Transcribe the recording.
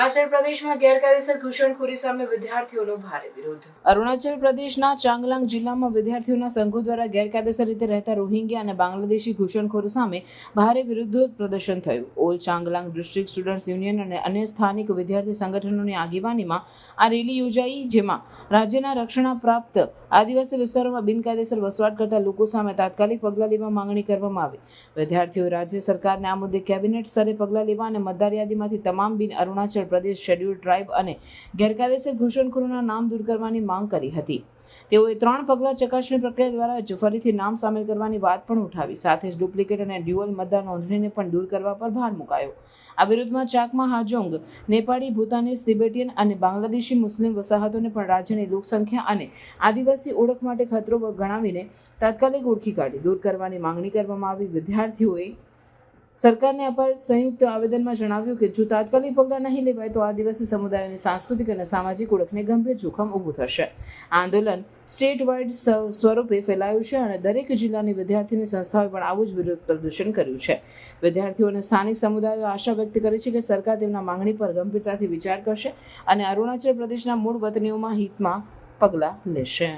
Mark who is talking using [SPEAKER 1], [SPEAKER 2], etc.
[SPEAKER 1] અરુણાચલ પ્રદેશમાં ગેરકાયદેસર ઘૂસણખોરી સામે વિદ્યાર્થીઓનો ભારે વિરોધ. અરુણાચલ પ્રદેશના ચાંગલાંગ જિલ્લામાં વિદ્યાર્થીઓના સંઘો દ્વારા ગેરકાયદેસર રીતે રહેતા રોહિંગ્યા અને બાંગ્લાદેશી ઘૂસણખોરો સામે ભારે વિરોધ પ્રદર્શન થયું. All Changlang district students union અને અન્ય સ્થાનિક વિદ્યાર્થી સંગઠનોની આગેવાનીમાં આ રેલી યોજાઈ, જેમાં રાજ્યના રક્ષણ પ્રાપ્ત આદિવાસી વિસ્તારોમાં બિનકાયદેસર વસવાટ કરતા લોકો સામે તાત્કાલિક પગલાં લેવા માંગણી કરવામાં આવી. વિદ્યાર્થીઓએ રાજ્ય સરકારને આ મુદ્દે કેબિનેટ સ્તરે પગલાં લેવા અને મતદાર યાદીમાંથી તમામ બિન અરુણાચલ પ્રદેશ શેડ્યુલ્ડ ટ્રાઇબ અને ગેરકાયદેસર ઘૂસણખોરોના નામ દૂર કરવાની માંગ કરી હતી. તેઓએ 3 પગલાં ચકાસણી પ્રક્રિયા દ્વારા જ ફરીથી નામ સામેલ કરવાની વાત પણ ઉઠાવી. સાથે જ ડુપ્લિકેટ અને ડ્યુઅલ મતદાર નોંધણીને પણ દૂર કરવા પર ભાર મુકાયો. આ વિરોધમાં ચાકમા, હાજોંગ, નેપાળી, ભૂતાનીઝ, તિબેટિયન અને બાંગ્લાદેશી મુસ્લિમ વસાહતોને પણ રાજ્યની લોકસંખ્યા અને આદિવાસી ઓળખ માટે ખતરો ગણાવીને તાત્કાલિક ઓળખી કાઢી દૂર કરવાની માંગણી કરવામાં આવી. વિદ્યાર્થીઓએ સરકારને અપાયેલ સંયુક્ત આવેદનમાં જણાવ્યું કે જો તાત્કાલિક પગલાં નહીં લેવાય તો આદિવાસી સમુદાયોની સાંસ્કૃતિક અને સામાજિક ઓળખને ગંભીર જોખમ ઊભું થશે. આંદોલન સ્ટેટ વાઇડ સ્વરૂપે ફેલાયું છે અને દરેક જિલ્લાની વિદ્યાર્થીની સંસ્થાઓએ પણ આવું જ વિરોધ પ્રદર્શન કર્યું છે. વિદ્યાર્થીઓ અને સ્થાનિક સમુદાયો આશા વ્યક્ત કરી છે કે સરકાર તેમના માંગણી પર ગંભીરતાથી વિચાર કરશે અને અરુણાચલ પ્રદેશના મૂળ વતનીઓમાં હિતમાં પગલાં લેશે.